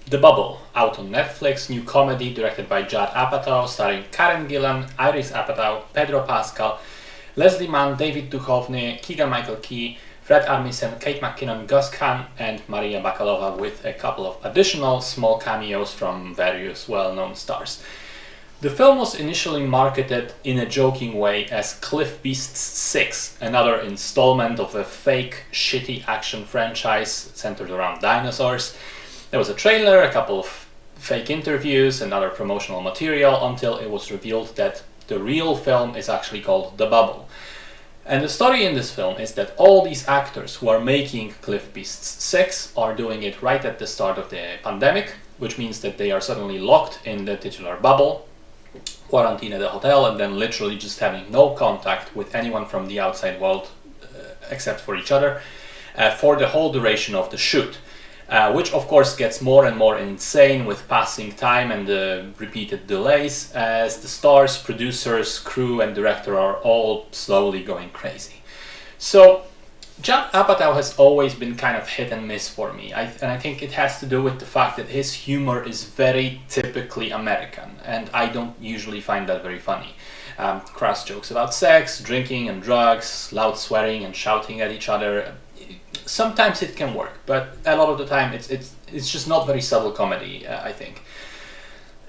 The Bubble, out on Netflix, new comedy directed by Judd Apatow, starring Karen Gillan, Iris Apatow, Pedro Pascal, Leslie Mann, David Duchovny, Keegan-Michael Key, Fred Armisen, Kate McKinnon, Gus Kahn, and Maria Bakalova, with a couple of additional small cameos from various well-known stars. The film was initially marketed in a joking way as Cliff Beasts 6, another installment of a fake, shitty action franchise centered around dinosaurs. There was a trailer, a couple of fake interviews, and other promotional material until it was revealed that the real film is actually called The Bubble. And the story in this film is that all these actors who are making Cliff Beasts 6 are doing it right at the start of the pandemic, which means that they are suddenly locked in the titular bubble, quarantine at the hotel, and then literally just having no contact with anyone from the outside world except for each other for the whole duration of the shoot. Which of course gets more and more insane with passing time and the repeated delays, as the stars, producers, crew and director are all slowly going crazy. So Judd Apatow has always been kind of hit and miss for me, and I think it has to do with the fact that his humor is very typically American, and I don't usually find that very funny. Crass jokes about sex, drinking and drugs, loud swearing and shouting at each other. Sometimes it can work, but a lot of the time it's just not very subtle comedy, I think.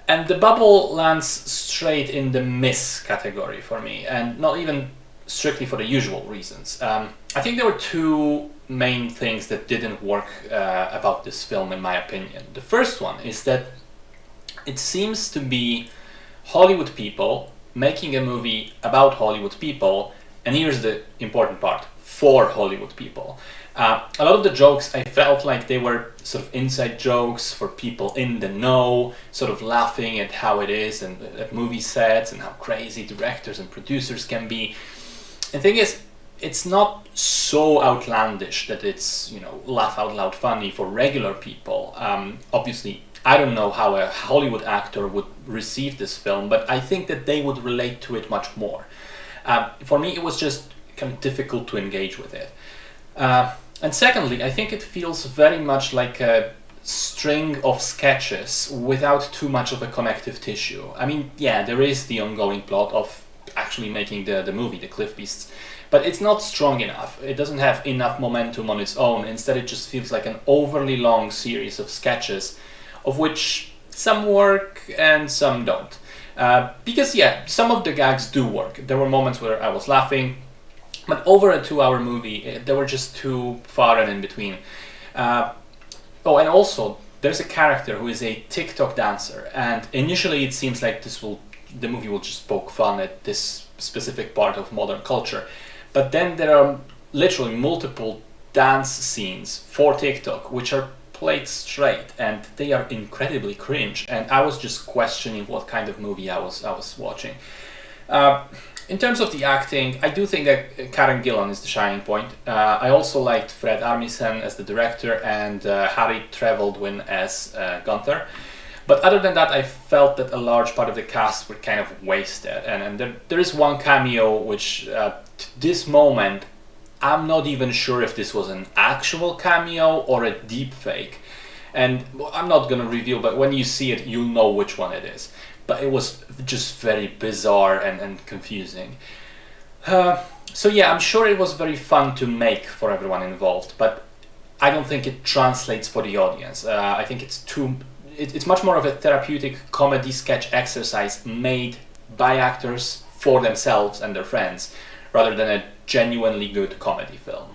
And The Bubble lands straight in the miss category for me, and not even strictly for the usual reasons. I think there were two main things that didn't work about this film, in my opinion. The first one is that it seems to be Hollywood people making a movie about Hollywood people, and here's the important part, for Hollywood people. A lot of the jokes, I felt like they were sort of inside jokes for people in the know, sort of laughing at how it is and at movie sets and how crazy directors and producers can be. And the thing is, it's not so outlandish that it's, laugh out loud funny for regular people. Obviously, I don't know how a Hollywood actor would receive this film, but I think that they would relate to it much more. For me, it was just kind of difficult to engage with it. And secondly, I think it feels very much like a string of sketches without too much of a connective tissue. I mean, yeah, there is the ongoing plot of actually making the movie, The Cliff Beasts, but it's not strong enough. It doesn't have enough momentum on its own. Instead, it just feels like an overly long series of sketches, of which some work and some don't. Because, yeah, some of the gags do work. There were moments where I was laughing, but over a 2-hour movie, they were just too far and in between. And also, there's a character who is a TikTok dancer, and initially it seems like the movie will just poke fun at this specific part of modern culture. But then there are literally multiple dance scenes for TikTok, which are played straight, and they are incredibly cringe. And I was just questioning what kind of movie I was watching. In terms of the acting, I do think that Karen Gillan is the shining point. I also liked Fred Armisen as the director and Harry Trevelyan as Gunther. But other than that, I felt that a large part of the cast were kind of wasted. And there is one cameo which, to this moment, I'm not even sure if this was an actual cameo or a deep fake. And I'm not going to reveal, but when you see it, you'll know which one it is. But it was just very bizarre and confusing. So yeah, I'm sure it was very fun to make for everyone involved, but I don't think it translates for the audience. I think it's much more of a therapeutic comedy sketch exercise made by actors for themselves and their friends, rather than a genuinely good comedy film.